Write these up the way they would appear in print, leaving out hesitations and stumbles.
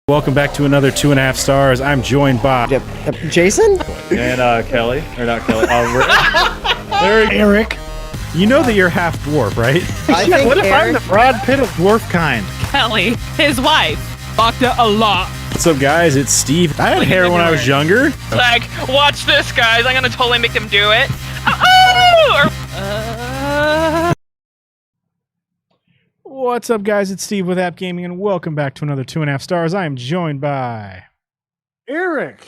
Welcome back to another 2.5 stars. I'm joined by Jason and Kelly, or not Kelly. Erik. You know that you're half dwarf, right? What if I'm the Brad Pitt of dwarf kind? Kelly, his wife, fucked her a lot. What's up, guys? It's Steve. I had hair when I was younger. Like, watch this, guys. I'm gonna totally make them do it. What's up, guys? It's Steve with App Gaming, and welcome back to another 2.5 stars. I am joined by Erik.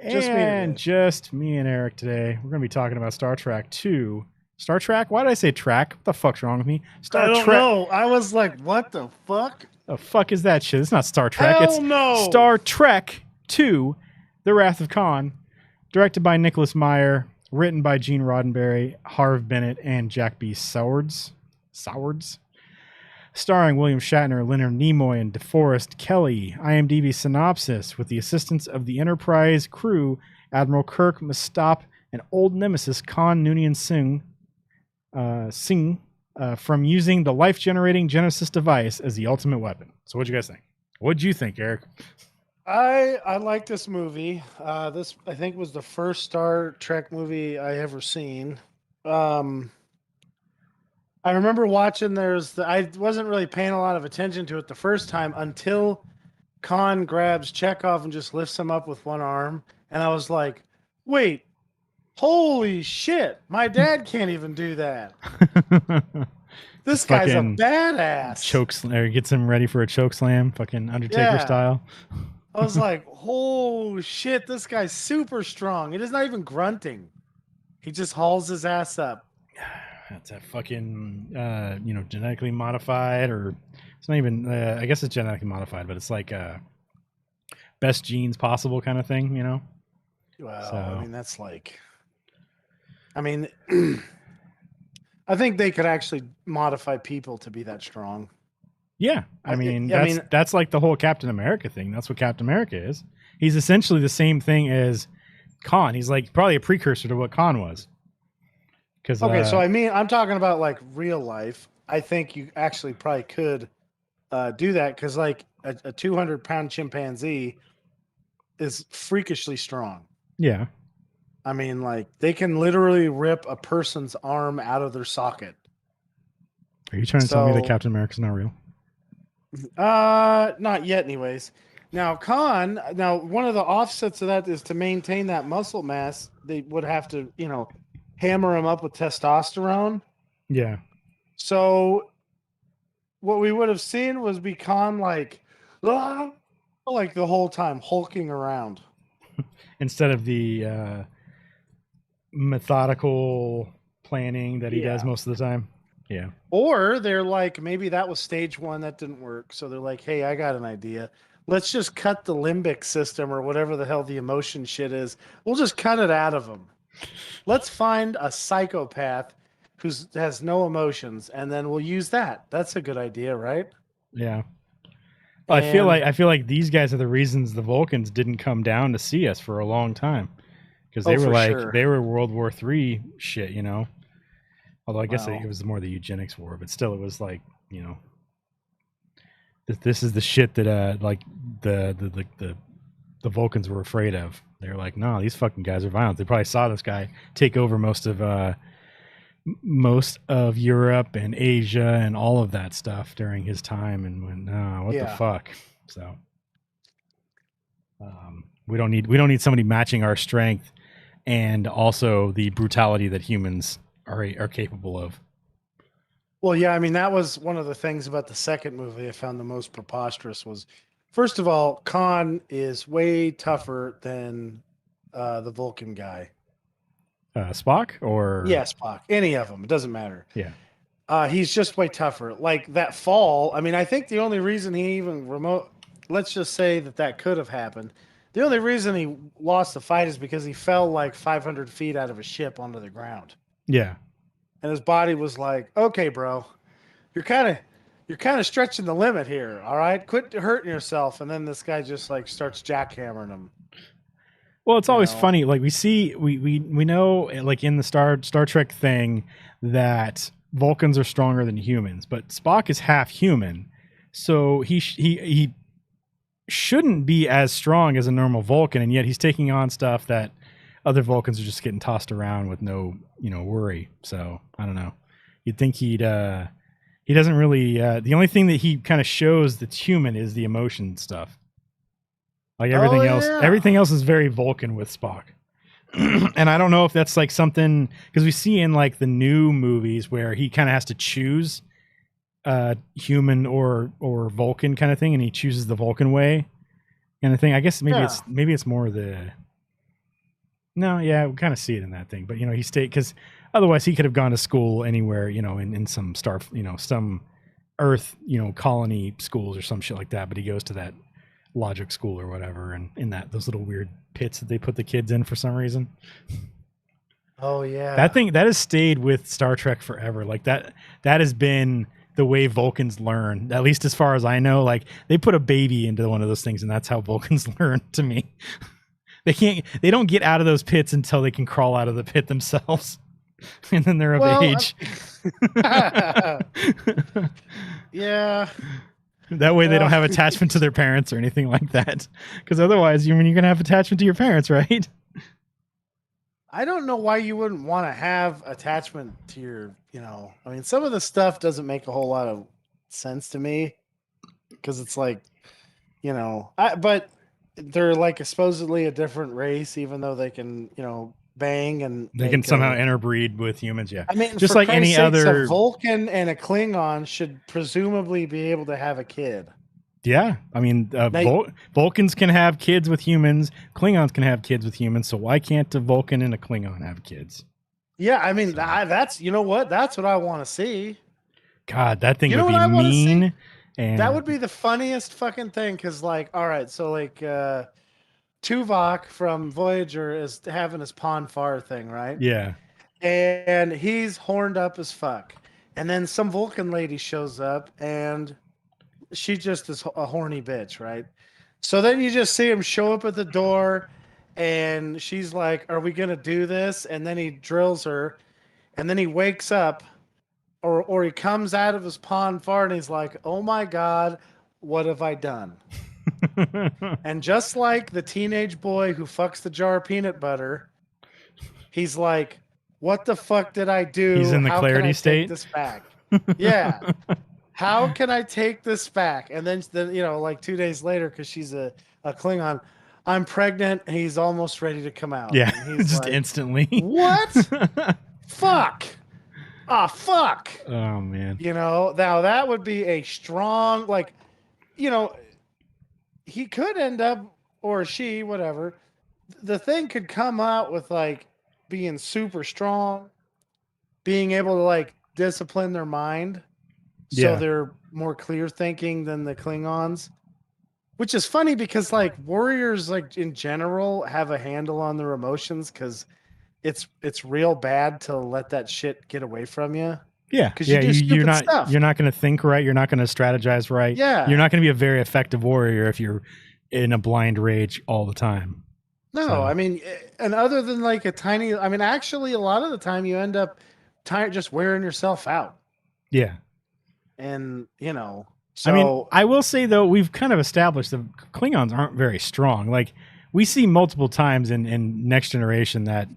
Just me and Erik today. We're going to be talking about Star Trek 2. Star Trek? Why did I say track? What the fuck's wrong with me? I don't know. I was like, what the fuck? The fuck is that shit? It's not Star Trek. Hell no. Star Trek 2, The Wrath of Khan, directed by Nicholas Meyer, written by Gene Roddenberry, Harv Bennett, and Jack B. Sowards. Starring William Shatner, Leonard Nimoy, and DeForest Kelley. IMDb synopsis: with the assistance of the Enterprise crew, Admiral Kirk must stop an old nemesis, Khan Noonien Singh, from using the life-generating Genesis device as the ultimate weapon. So what'd you guys think? What'd you think, Erik? I like this movie. This, I think, was the first Star Trek movie I ever seen. I remember watching, I wasn't really paying a lot of attention to it the first time until Khan grabs Chekhov and just lifts him up with one arm. And I was like, wait, holy shit, my dad can't even do that. This guy's a badass. Or gets him ready for a choke slam, fucking Undertaker style. I was like, oh shit, this guy's super strong. It is not even grunting. He just hauls his ass up. That's a fucking, genetically modified, or it's not even, I guess it's genetically modified, but it's like best genes possible kind of thing, you know? Well, so, I mean, that's like, I think they could actually modify people to be that strong. Yeah. That's like the whole Captain America thing. That's what Captain America is. He's essentially the same thing as Khan. He's like probably a precursor to what Khan was. Okay, so I'm talking about like real life. I think you actually probably could do that because like a 200-pound chimpanzee is freakishly strong. Yeah. I mean, like they can literally rip a person's arm out of their socket. Are you trying to tell me that Captain America's not real? Not yet, anyways. Now, Khan, one of the offsets of that is to maintain that muscle mass, they would have to, hammer him up with testosterone. Yeah. So what we would have seen was Khan like the whole time hulking around. Instead of the methodical planning that he does most of the time. Yeah. Or they're like, maybe that was stage one that didn't work. So they're like, hey, I got an idea. Let's just cut the limbic system or whatever the hell the emotion shit is. We'll just cut it out of him. Let's find a psychopath who has no emotions, and then we'll use that. That's a good idea, right? Yeah. Well, I feel like these guys are the reasons the Vulcans didn't come down to see us for a long time, because they were World War III shit, Although I guess it was more the eugenics war, but still, it was like this is the shit that like the Vulcans were afraid of. They're like, no, these fucking guys are violent. They probably saw this guy take over most of Europe and Asia and all of that stuff during his time, and went, no, what the fuck? So we don't need somebody matching our strength and also the brutality that humans are capable of. Well, yeah, I mean, that was one of the things about the second movie I found the most preposterous was, first of all, Khan is way tougher than the Vulcan guy. Spock or? Yeah, Spock. Any of them. It doesn't matter. Yeah. He's just way tougher. Like that fall, I mean, I think the only reason he even let's just say that could have happened. The only reason he lost the fight is because he fell like 500 feet out of a ship onto the ground. Yeah. And his body was like, okay, bro, you're kind of stretching the limit here. All right, quit hurting yourself. And then this guy just like starts jackhammering him. Well, it's always funny. Like we know, like in the Star Trek thing, that Vulcans are stronger than humans, but Spock is half human, so he shouldn't be as strong as a normal Vulcan, and yet he's taking on stuff that other Vulcans are just getting tossed around with no, worry. So I don't know. You'd think he doesn't really. The only thing that he kind of shows that's human is the emotion stuff. Like everything else is very Vulcan with Spock. And I don't know if that's like something, because we see in like the new movies where he kind of has to choose human or Vulcan kind of thing, and he chooses the Vulcan way kind of thing. I guess maybe it's more the. No, yeah, we kind of see it in that thing, but he stayed because otherwise he could have gone to school anywhere, in some star, some Earth, colony schools or some shit like that. But he goes to that logic school or whatever, and in those little weird pits that they put the kids in for some reason. Oh yeah, that has stayed with Star Trek forever. Like that has been the way Vulcans learn, at least as far as I know. Like they put a baby into one of those things, and that's how Vulcans learn. To me. They don't get out of those pits until they can crawl out of the pit themselves. And then they're of age. Yeah. That way they don't have attachment to their parents or anything like that. Because otherwise, you're going to have attachment to your parents, right? I don't know why you wouldn't want to have attachment to your, some of the stuff doesn't make a whole lot of sense to me. Because it's like, but they're like supposedly a different race, even though they can, bang and they can somehow interbreed with humans. Yeah, I mean, just like any other a Vulcan and a Klingon should presumably be able to have a kid. Yeah, I mean, Vulcans can have kids with humans. Klingons can have kids with humans. So why can't a Vulcan and a Klingon have kids? Yeah, I mean, that's that's what I want to see. God, that thing would be mean. And that would be the funniest fucking thing, because like, all right, so like Tuvok from Voyager is having his Pon farr thing, right? Yeah. And he's horned up as fuck. And then some Vulcan lady shows up, and she just is a horny bitch, right? So then you just see him show up at the door, and she's like, "Are we gonna do this?" And then he drills her, and then he wakes up. Or he comes out of his Pon farr and he's like, "Oh my God, what have I done?" And just like the teenage boy who fucks the jar of peanut butter, he's like, "What the fuck did I do? He's in the clarity state. Take this back." Yeah. How can I take this back? And then like 2 days later, because she's a Klingon, I'm pregnant. And he's almost ready to come out. Yeah, and he's just like, instantly. What? Fuck. Ah, fuck. Oh, man. Now that would be a strong, like, he could end up, or she, whatever. The thing could come out with, like, being super strong, being able to, like, discipline their mind. So they're more clear thinking than the Klingons. Which is funny because, like, warriors, like, in general, have a handle on their emotions because it's real bad to let that shit get away from you. Yeah, because you're not going to think right. You're not going to strategize right. Yeah, you're not going to be a very effective warrior if you're in a blind rage all the time. No, so. I mean, and other than like actually, a lot of the time you end up just wearing yourself out. Yeah, and So, I mean, I will say though, we've kind of established that Klingons aren't very strong. Like we see multiple times in Next Generation that.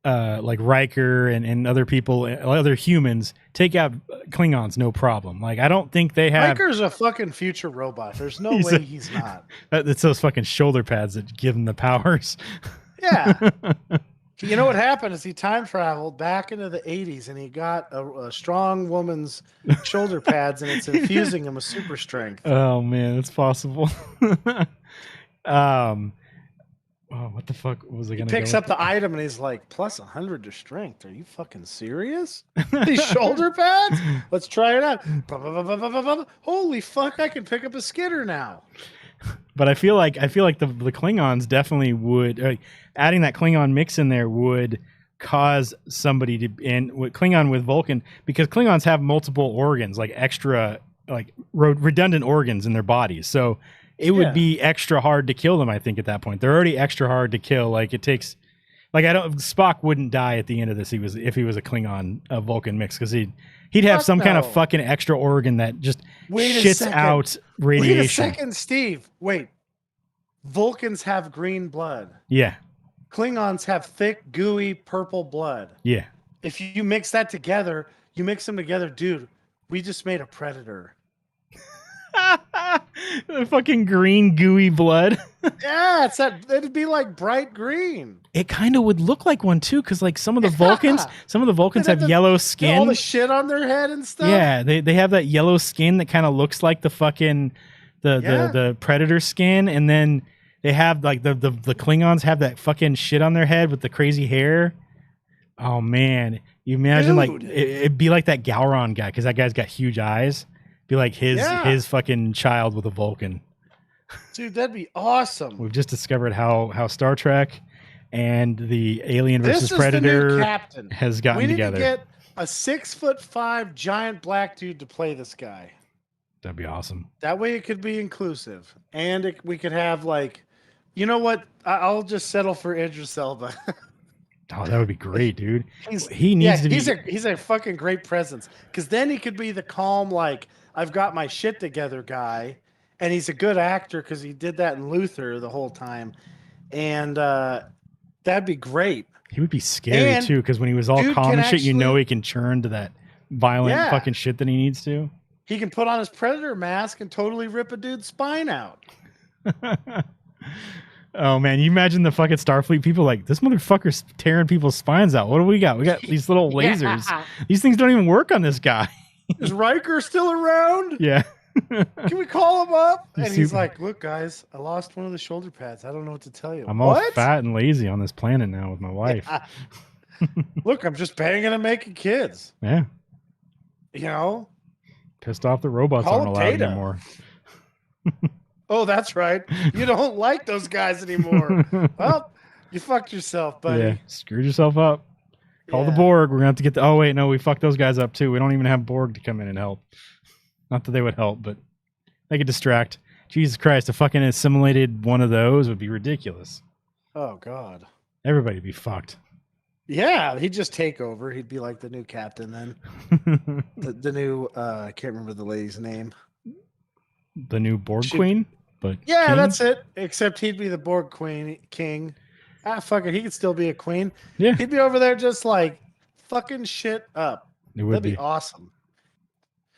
Like Riker and other people, other humans take out Klingons no problem. Like I don't think they have. Riker's a fucking future robot. There's no way he's not. It's those fucking shoulder pads that give him the powers. Yeah. You know what happened is he time traveled back into the 80s and he got a strong woman's shoulder pads and it's infusing him with super strength. Oh man, it's possible. Oh, what the fuck was I gonna? He picks up the item and he's like, plus 100 to strength. Are you fucking serious? These shoulder pads? Let's try it out. Holy fuck! I can pick up a skidder now. But I feel like the Klingons definitely would adding that Klingon mix in there would cause somebody to with Klingon with Vulcan, because Klingons have multiple organs, like extra like redundant organs in their bodies. So it would be extra hard to kill them, I think, at that point. They're already extra hard to kill. Like it takes, like Spock wouldn't die at the end of this. If he was a Klingon Vulcan mix, because he'd have some kind of fucking extra organ that just shits out radiation. Wait a second, Steve. Wait, Vulcans have green blood. Yeah. Klingons have thick, gooey, purple blood. Yeah. If you mix that together, you mix them together, dude, we just made a predator. The fucking green gooey blood. Yeah, it'd be like bright green. It kind of would look like one too, because like some of the Vulcans have yellow skin. All the shit on their head and stuff. Yeah, they have that yellow skin that kind of looks like the fucking the predator skin, and then they have like the Klingons have that fucking shit on their head with the crazy hair. Oh man, you imagine like it'd be like that Gowron guy, because that guy's got huge eyes. Be like his fucking child with a Vulcan. Dude, that'd be awesome. We've just discovered how Star Trek and the Alien versus Predator has gotten together. We need to get a 6'5" giant black dude to play this guy. That'd be awesome. That way it could be inclusive, and we could have like, you know what? I'll just settle for Idris Elba. Oh, that would be great, dude. He's a fucking great presence, because then he could be the calm, like, I've got my shit together guy, and he's a good actor because he did that in Luther the whole time, and that'd be great. He would be scary too, because when he was all calm and shit, he can churn to that violent fucking shit that he needs to. He can put on his Predator mask and totally rip a dude's spine out. Oh man, you imagine the fucking Starfleet people like, this motherfucker's tearing people's spines out. What do we got? We got these little lasers. These things don't even work on this guy. Is Riker still around? Yeah. Can we call him up? And he's like, look, guys, I lost one of the shoulder pads. I don't know what to tell you. I'm all fat and lazy on this planet now with my wife. Yeah. Look, I'm just banging and making kids. Yeah. You know? Pissed off that robots aren't allowed anymore. Oh, that's right. You don't like those guys anymore. Well, you fucked yourself, buddy. Yeah, screwed yourself up. Call the Borg. We're going to have to get the... Oh, wait, no, we fucked those guys up, too. We don't even have Borg to come in and help. Not that they would help, but they could distract. Jesus Christ, a fucking assimilated one of those would be ridiculous. Oh, God. Everybody would be fucked. Yeah, he'd just take over. He'd be like the new captain then. the new... I can't remember the lady's name. The new Borg queen? But yeah, king? That's it. Except he'd be the Borg king. Ah, fuck it. He could still be a queen. Yeah. He'd be over there just like fucking shit up. That'd be awesome.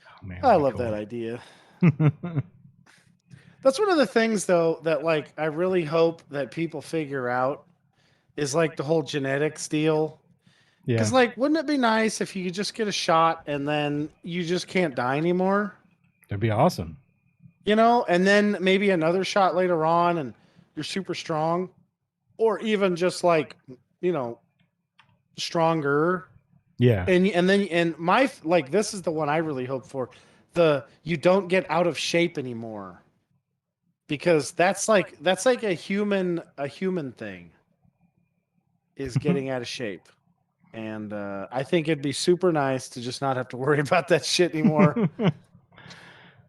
Oh, man, I love that idea. That's one of the things, though, that like I really hope that people figure out is like the whole genetics deal. Yeah. Because like, wouldn't it be nice if you could just get a shot and then you just can't die anymore? That'd be awesome. You know, and then maybe another shot later on and you're super strong, or even just like, you know, stronger. Yeah. And my, like, this is the one I really hope for. You don't get out of shape anymore, because that's like a human thing is getting out of shape. And I think it'd be super nice to just not have to worry about that shit anymore.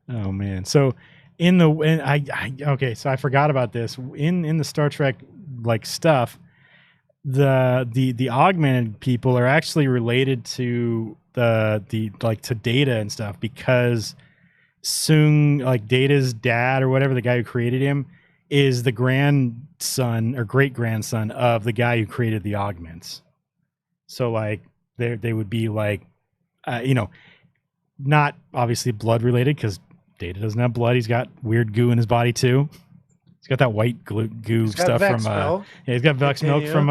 Oh man. So so I forgot about this. In the Star Trek like stuff, the augmented people are actually related to the like to Data and stuff, because Soong, like Data's dad or whatever, the guy who created him, is the grandson or great grandson of the guy who created the augments. So like they would be like, you know, not obviously blood related, because Data doesn't have blood. He's got weird goo in his body too. He's got that white goo stuff from he's got Vex milk from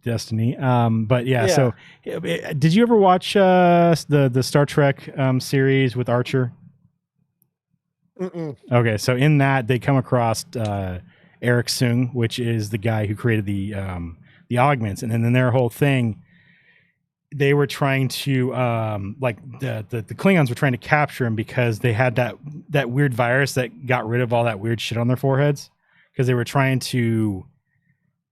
Destiny. But yeah, so did you ever watch the Star Trek series with Archer? Mm-mm. Okay, so in that they come across Erik Soong, which is the guy who created the augments, and then their whole thing, they were trying to like the Klingons were trying to capture him because they had that weird virus that got rid of all that weird shit on their foreheads, because they were trying to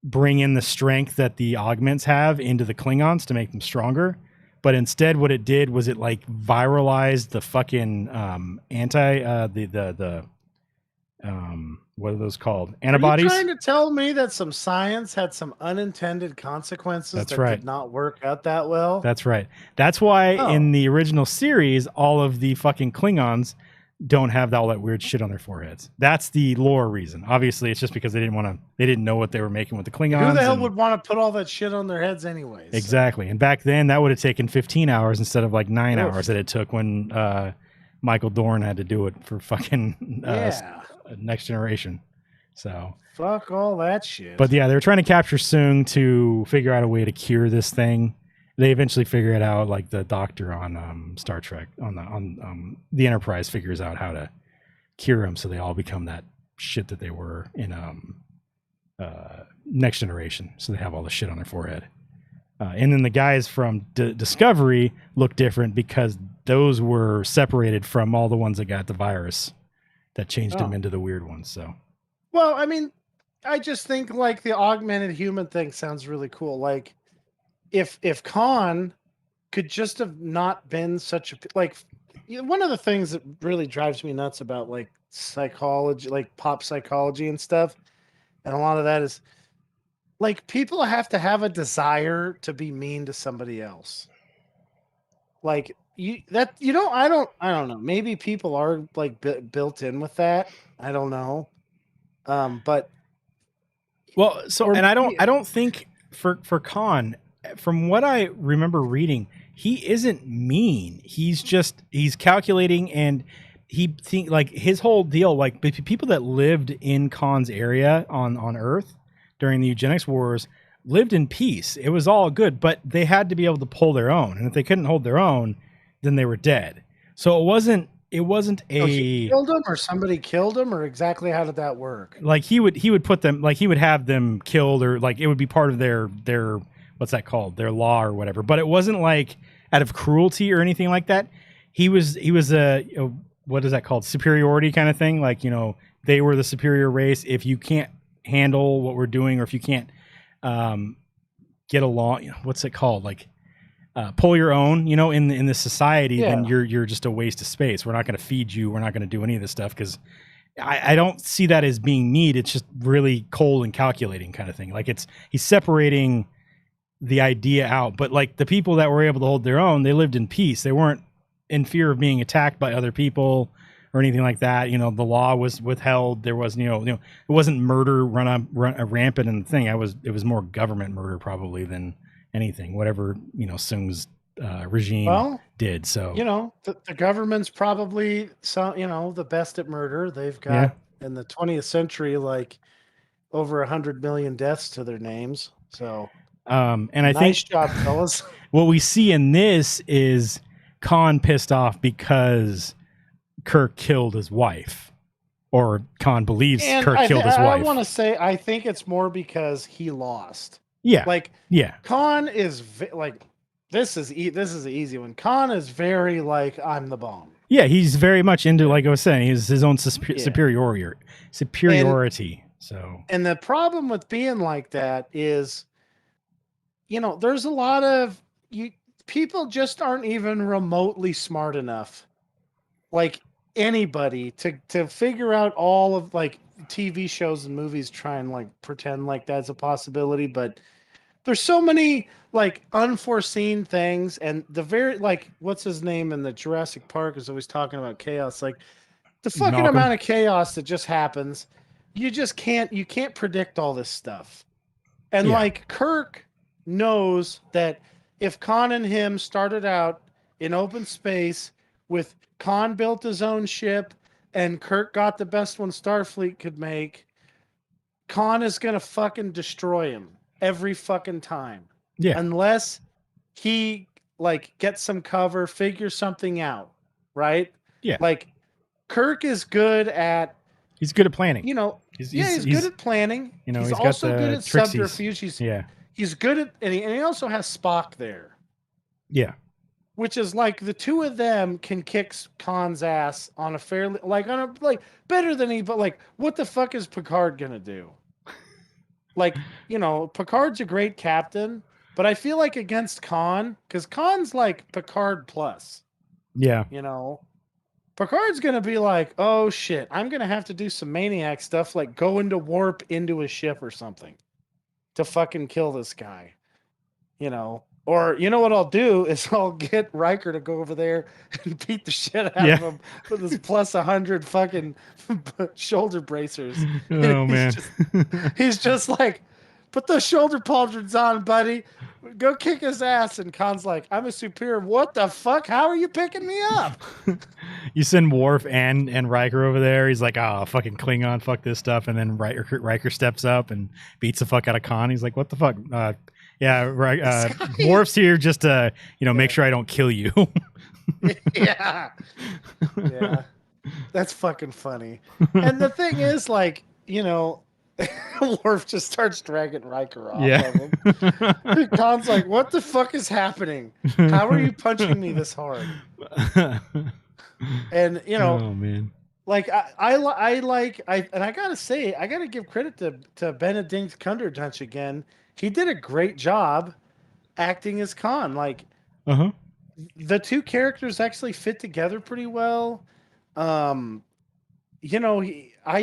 bring in the strength that the augments have into the Klingons to make them stronger. But instead what it did was it like viralized the fucking what are those called? Antibodies? Are you trying to tell me that some science had some unintended consequences did not work out that well? That's right. That's why in the original series, all of the fucking Klingons, don't have all that weird shit on their foreheads. That's the lore reason. Obviously, it's just because they didn't know what they were making with the Klingons. Who the hell would want to put all that shit on their heads anyways? Exactly. So. And back then, that would have taken 15 hours instead of like 9 hours that it took when Michael Dorn had to do it for fucking Next Generation. So fuck all that shit. But yeah, they were trying to capture Soong to figure out a way to cure this thing. They eventually figure it out, like the doctor on Star Trek on the Enterprise figures out how to cure him, so they all become that shit that they were in Next Generation. So they have all the shit on their forehead, and then the guys from Discovery look different because those were separated from all the ones that got the virus that changed them into the weird ones. So, well, I mean, I just think like the augmented human thing sounds really cool, like. If Khan could just have not been such a like, one of the things that really drives me nuts about like psychology, like pop psychology and stuff, and a lot of that is like people have to have a desire to be mean to somebody else. Like I don't know. Maybe people are like built in with that. I don't know. But well, so and I don't think for Khan. From what I remember reading, he isn't mean. He's calculating, and he think like his whole deal, like people that lived in Khan's area on Earth during the eugenics wars lived in peace. It was all good, but they had to be able to pull their own, and if they couldn't hold their own, then they were dead. So it wasn't he killed him, or somebody killed him, or exactly how did that work? Like he would put them, like he would have them killed, or like it would be part of their what's that called? Their law or whatever. But it wasn't like out of cruelty or anything like that. He was a what is that called? Superiority kind of thing. Like, they were the superior race. If you can't handle what we're doing, or if you can't get along, what's it called? Like pull your own, in this society, then you're just a waste of space. We're not going to feed you. We're not going to do any of this stuff because I don't see that as being need. It's just really cold and calculating kind of thing. Like he's separating the idea out, but like the people that were able to hold their own, they lived in peace. They weren't in fear of being attacked by other people or anything like that. The law was withheld. There was, it wasn't murder run rampant in the thing. It was more government murder probably than anything, whatever, Soong's regime did. So, the government's probably the best at murder. They've got in the 20th century, like over 100 million deaths to their names. So, and I think nice job, fellas. What we see in this is Khan pissed off because Kirk killed his wife, or Khan believes Kirk killed his wife. I want to say, I think it's more because he lost. Yeah. Khan is this is an easy one. Khan is very like, I'm the bomb. Yeah. He's very much into, like I was saying, he's his own superiority. And the problem with being like that is, there's a lot of people just aren't even remotely smart enough, like anybody, to figure out all of like TV shows and movies try and like pretend like that's a possibility, but there's so many like unforeseen things, and the very like what's his name in the Jurassic Park is always talking about chaos, like the fucking amount of chaos that just happens. You can't predict all this stuff, and like Kirk knows that if Khan and him started out in open space with Khan built his own ship and Kirk got the best one Starfleet could make, Khan is going to fucking destroy him every fucking time. Yeah. Unless he like gets some cover, figures something out, right? Yeah. Like Kirk is good at He's good at planning. He's good at planning. He's also good at subterfuge. He's good at, and he also has Spock there. Yeah. Which is like the two of them can kick Khan's ass on a fairly, better than he, but like, what the fuck is Picard going to do? Like, Picard's a great captain, but I feel like against Khan, because Khan's like Picard plus. Yeah. Picard's going to be like, oh shit, I'm going to have to do some maniac stuff, like go into warp into a ship or something to fucking kill this guy, Or you know what I'll do is I'll get Riker to go over there and beat the shit out of him with his plus 100 fucking shoulder bracers. Oh man. He's just like, put those shoulder pauldrons on, buddy. Go kick his ass. And Khan's like, I'm a superior. What the fuck? How are you picking me up? You send Worf and Riker over there. He's like, oh, fucking Klingon, fuck this stuff. And then Riker steps up and beats the fuck out of Khan. He's like, what the fuck? Yeah, right. Worf's here just to, make sure I don't kill you. Yeah. That's fucking funny. And the thing is, like, Worf just starts dragging Riker off of him. Khan's like, what the fuck is happening? How are you punching me this hard? And, oh man. Like I gotta say, I gotta give credit to Benedict Cumberbatch again. He did a great job acting as Khan. Like, the two characters actually fit together pretty well. I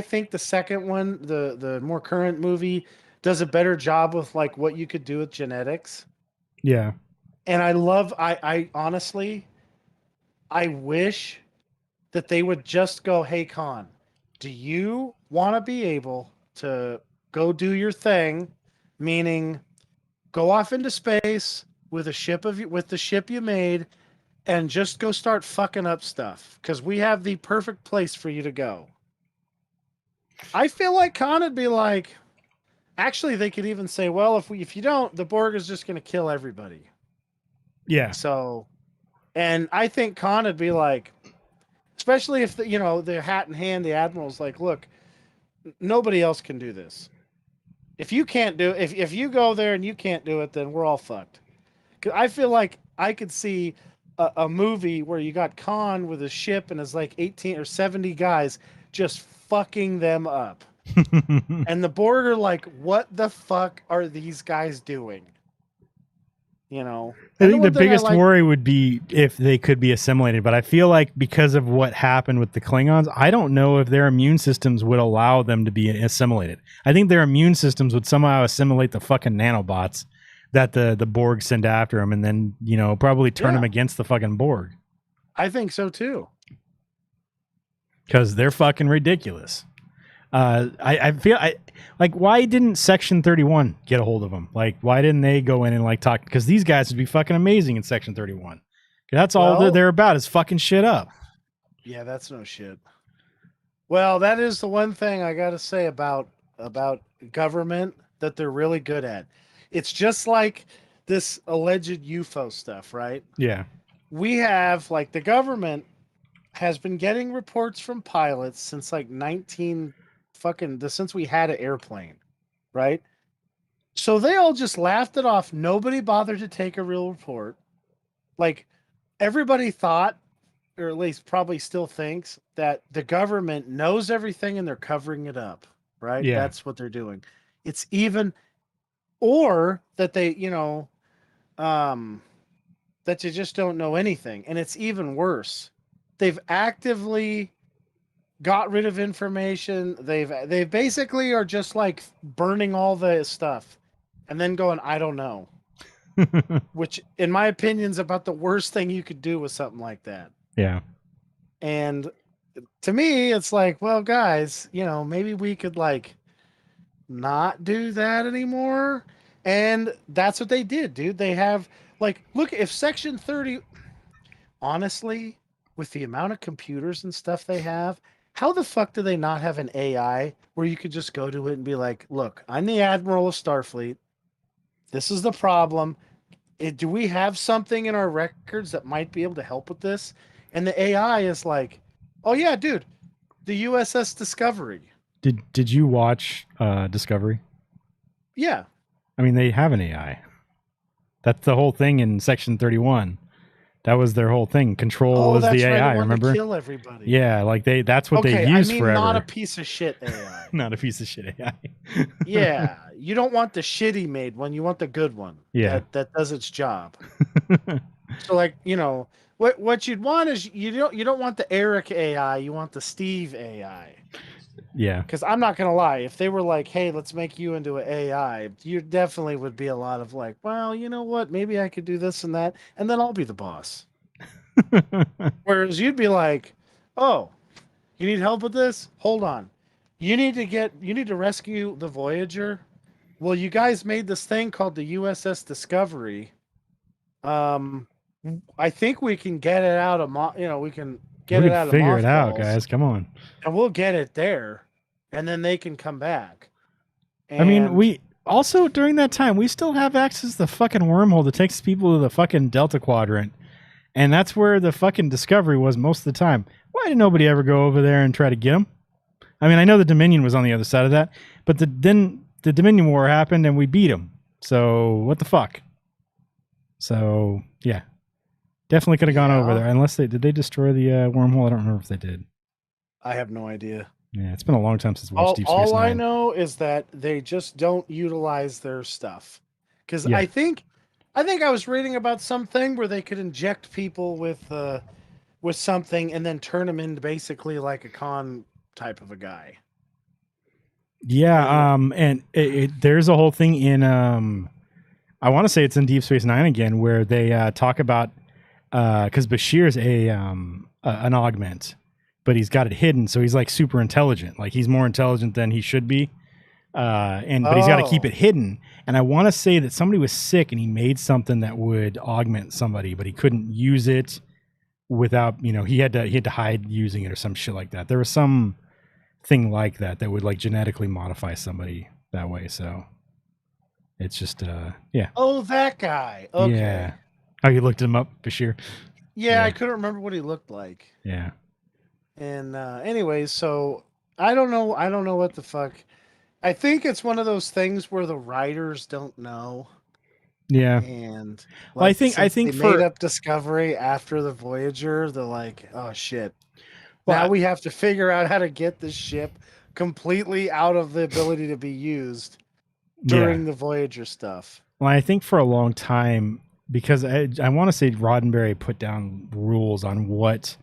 think the second one, the more current movie, does a better job with like what you could do with genetics. Yeah. And I honestly, I wish that they would just go, hey, Khan, do you want to be able to go do your thing? Meaning, go off into space with the ship you made, and just go start fucking up stuff because we have the perfect place for you to go. I feel like Khan would be like, actually, they could even say, well, if you don't, the Borg is just going to kill everybody. Yeah. So, and I think Khan would be like, especially if the hat in hand, the Admiral's like, look, nobody else can do this. If you can't do it, if you go there and you can't do it, then we're all fucked. 'Cause I feel like I could see a movie where you got Khan with his ship and his like 18 or 70 guys just fucking them up. And the Borg are like, what the fuck are these guys doing? I think the biggest worry would be if they could be assimilated, but I feel like because of what happened with the Klingons, I don't know if their immune systems would allow them to be assimilated. I think their immune systems would somehow assimilate the fucking nanobots that the Borg send after them, and then probably turn them against the fucking Borg. I think so too, because they're fucking ridiculous. I feel like, why didn't Section 31 get a hold of them? Like, why didn't they go in and like talk? Because these guys would be fucking amazing in Section 31. That's all they're about, is fucking shit up. Yeah, that's no shit. Well, that is the one thing I got to say about government that they're really good at. It's just like this alleged UFO stuff, right? Yeah. We have, like, the government has been getting reports from pilots since like since we had an airplane, right? So they all just laughed it off. Nobody bothered to take a real report. Like, everybody thought, or at least probably still thinks, that the government knows everything and they're covering it up, right? Yeah. That's what they're doing. It's even, or that they, that you just don't know anything. And it's even worse. They've actively got rid of information. They basically are just like burning all the stuff and then going, I don't know. Which, in my opinion, is about the worst thing you could do with something like that. Yeah. And to me, it's like, well, guys, maybe we could like not do that anymore. And that's what they did, dude. They have, like, look, if Section 30, honestly, with the amount of computers and stuff they have, how the fuck do they not have an AI where you could just go to it and be like, look, I'm the Admiral of Starfleet. This is the problem. Do we have something in our records that might be able to help with this? And the AI is like, oh yeah, dude, the USS Discovery. Did you watch Discovery? Yeah. I mean, they have an AI. That's the whole thing in Section 31. That was their whole thing. Control was the AI, right, remember? To kill everybody. Yeah, like that's what they use forever. Not a piece of shit AI. Not a piece of shit AI. Yeah, you don't want the shitty made one. You want the good one. Yeah, that does its job. So, like, what you'd want is you don't want the Erik AI. You want the Steve AI. Yeah. Because I'm not gonna lie, if they were like, "Hey, let's make you into an AI," you definitely would be a lot of like, "Well, you know what? Maybe I could do this and that, and then I'll be the boss." Whereas you'd be like, "Oh, you need help with this? Hold on. You need to rescue the Voyager. Well, you guys made this thing called the USS Discovery. Um, I think we can get it out of we can get We it could out of figure it out, mothballs, guys. Come on. and we'll get it there, and then they can come back." And I mean, we also during that time we still have access to the fucking wormhole that takes people to the fucking Delta Quadrant, and that's where the fucking Discovery was most of the time. Why did nobody ever go over there and try to get them? I mean, I know the Dominion was on the other side of that, but then the Dominion War happened and we beat them. So what the fuck? So yeah, definitely could have gone over there. Unless did they destroy the wormhole? I don't remember if they did. I have no idea. Yeah, it's been a long time since I watched Deep Space All Nine. I know is that they just don't utilize their stuff. Because Yeah. I think I was reading about something where they could inject people with something and then turn them into basically like a con type of a guy. Yeah, and there's a whole thing in I want to say it's in Deep Space Nine again where they talk about because Bashir's an augment, but he's got it hidden, so he's like super intelligent. Like he's more intelligent than he should be, but he's got to keep it hidden. And I want to say that somebody was sick and he made something that would augment somebody, but he couldn't use it without he had to hide using it or some shit like that. There was some thing like that would like genetically modify somebody that way. So it's just yeah. Oh, that guy. Okay. Yeah. Oh, you looked him up, Bashir? Yeah, I couldn't remember what he looked like. Yeah. And anyways, so I don't know what the fuck. I think it's one of those things where the writers don't know. Yeah. And well, I think they made up Discovery after the Voyager. They're like, oh shit. Well, now we have to figure out how to get this ship completely out of the ability to be used during the Voyager stuff. Well, I think for a long time, because I want to say Roddenberry put down rules on what,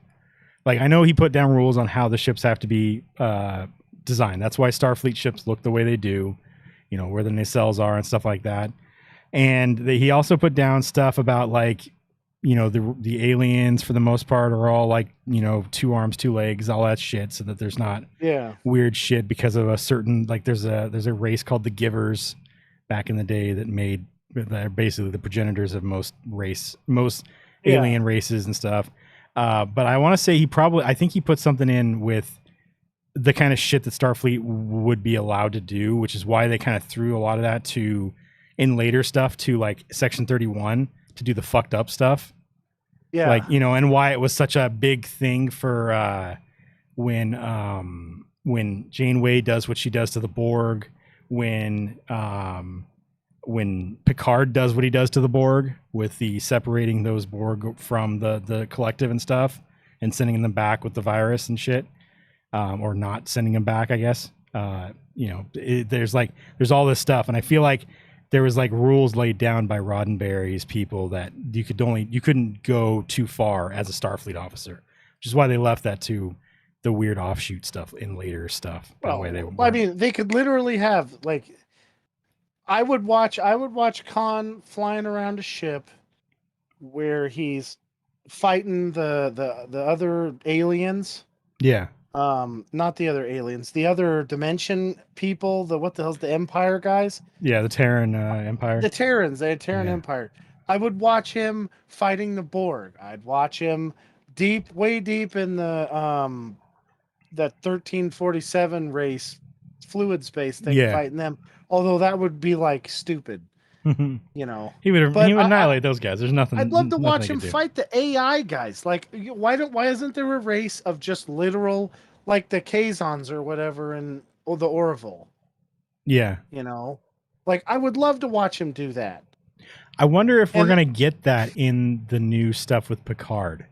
like I know he put down rules on how the ships have to be designed. That's why Starfleet ships look the way they do, where the nacelles are and stuff like that. And he also put down stuff about like, the aliens for the most part are all like, 2 arms, 2 legs, all that shit, so that there's not weird shit because of a certain like there's a race called the Givers back in the day that are basically the progenitors of most alien races and stuff. But I want to say I think he put something in with the kind of shit that Starfleet would be allowed to do, which is why they kind of threw a lot of that in later stuff to like Section 31 to do the fucked up stuff. Yeah. Like, and why it was such a big thing for when Janeway does what she does to the Borg, when Picard does what he does to the Borg with the separating those Borg from the collective and stuff and sending them back with the virus and shit, or not sending them back, I guess. There's all this stuff. And I feel like there was like rules laid down by Roddenberry's people that you couldn't go too far as a Starfleet officer, which is why they left that to the weird offshoot stuff in later stuff. They could literally have like, I would watch Khan flying around a ship where he's fighting the other aliens. Yeah. Not the other aliens, the other dimension people, what the hell's the Empire guys? Yeah, the Terran Empire. The Terrans, the Terran Empire. I would watch him fighting the Borg. I'd watch him way deep in the 1347 race fluid space thing, fighting them. Although that would be like stupid. He would annihilate those guys. There's nothing. I'd love to watch him fight the AI guys. Like, why isn't there a race of just literal, like the Kazons or whatever, or the Orville? Yeah. Like I would love to watch him do that. I wonder if we're gonna get that in the new stuff with Picard.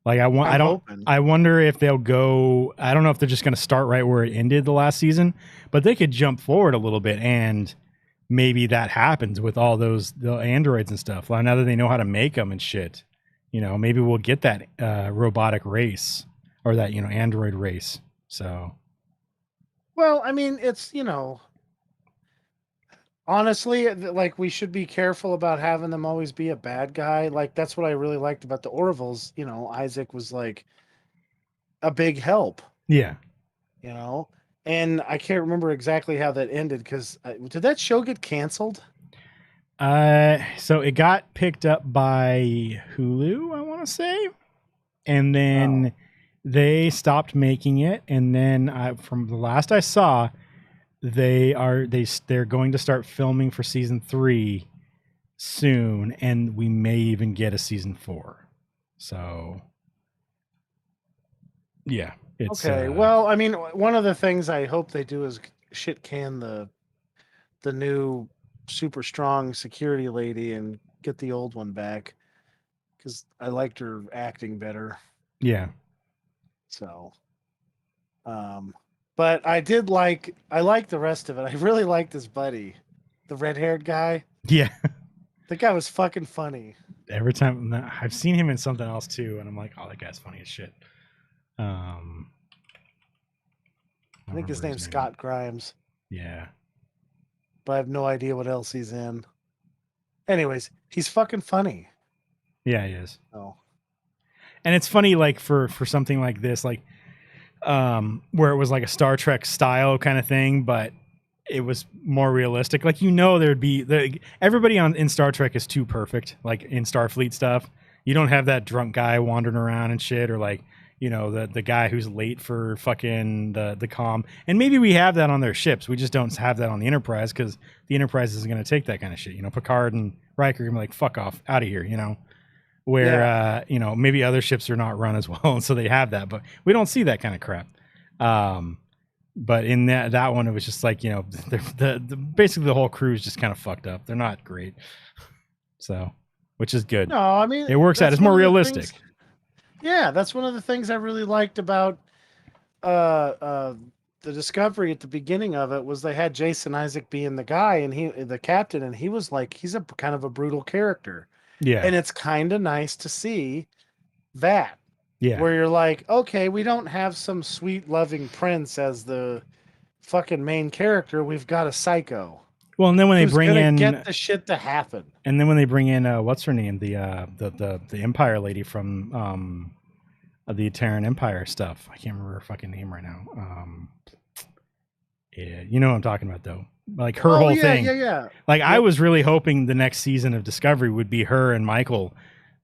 Like I wonder if they'll go. I don't know if they're just gonna start right where it ended the last season, but they could jump forward a little bit and. Maybe that happens with all the androids and stuff. Well, now that they know how to make them and shit, maybe we'll get that robotic race or that, android race. So Well, I mean, it's, honestly, like, we should be careful about having them always be a bad guy. Like, that's what I really liked about the Orville's. Isaac was like a big help, Yeah. and I can't remember exactly how that ended because did that show get canceled? So it got picked up by Hulu, I want to say, and then they stopped making it. And then from the last I saw, they're going to start filming for season 3 soon, and we may even get a season 4. So yeah, it's Okay. Well, I mean, one of the things I hope they do is shit can the new super strong security lady and get the old one back because I liked her acting better. yeah. So, but I like the rest of it. I really liked his buddy, the red-haired guy. Yeah. The guy was fucking funny. Every time I've seen him in something else too, and I'm like, oh, that guy's funny as shit. I think his name's Scott Grimes. Yeah. But I have no idea what else he's in. Anyways, he's fucking funny. Yeah, he is. Oh. And it's funny, like for something like this, like where it was like a Star Trek style kind of thing, but it was more realistic. Like, there'd be everybody in Star Trek is too perfect. Like in Starfleet stuff, you don't have that drunk guy wandering around and shit, or like the guy who's late for fucking the comm. And maybe we have that on their ships. We just don't have that on the Enterprise because the Enterprise isn't going to take that kind of shit. Picard and Riker are gonna be like, fuck off, out of here. Where maybe other ships are not run as well, and so they have that, but we don't see that kind of crap. But in that one, it was just like, basically the whole crew is just kind of fucked up. They're not great, so which is good. No, I mean, it works out. It's more realistic. Yeah, that's one of the things I really liked about the Discovery at the beginning of it was they had Jason Isaac being the guy and the captain, and he was like, he's a kind of a brutal character. Yeah. And it's kind of nice to see that. Yeah. Where you're like, okay, we don't have some sweet loving prince as the fucking main character. We've got a psycho. Well, and then when they bring in get the shit to happen. And then when they bring in what's her name? The Empire lady from the Terran Empire stuff. I can't remember her fucking name right now. Yeah, you know what I'm talking about though. Like her whole thing. Yeah. Like I was really hoping the next season of Discovery would be her and Michael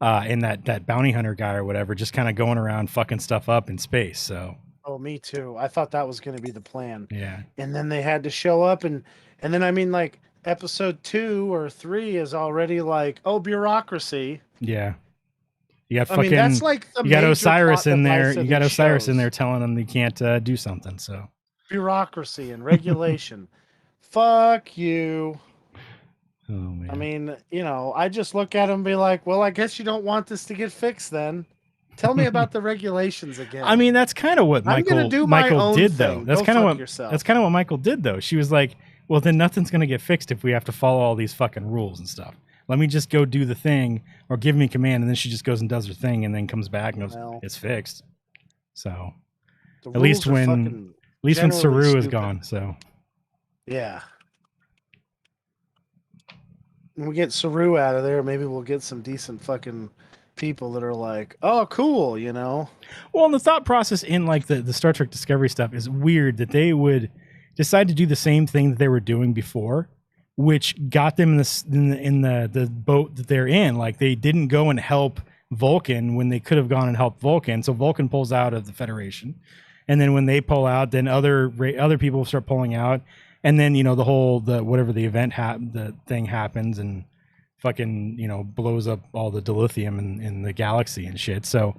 and that bounty hunter guy or whatever, just kind of going around fucking stuff up in space. So. Oh, me too. I thought that was going to be the plan. Yeah. And then they had to show up and then I mean, like, episode 2 or 3 is already like, oh, bureaucracy. Yeah. You got fucking. That's like you got Osiris in there. You got Osiris in there telling them they can't do something. So. Bureaucracy and regulation. Fuck you. Oh man. I mean, I just look at him and be like, well, I guess you don't want this to get fixed then. Tell me about the regulations again. I mean, that's kind of what Michael did though. That's kind of what Michael did though. She was like, well, then nothing's going to get fixed if we have to follow all these fucking rules and stuff. Let me just go do the thing or give me command. And then she just goes and does her thing and then comes back and goes, it's fixed. So at least when Saru is gone. So yeah. When we get Saru out of there, maybe we'll get some decent fucking people that are like, oh, cool, Well, and the thought process in like the Star Trek Discovery stuff is weird that they would decide to do the same thing that they were doing before, which got them in the boat that they're in. Like they didn't go and help Vulcan when they could have gone and helped Vulcan. So Vulcan pulls out of the Federation, and then when they pull out, then other people start pulling out. And then, whatever the event the thing happens and fucking, blows up all the dilithium in the galaxy and shit. So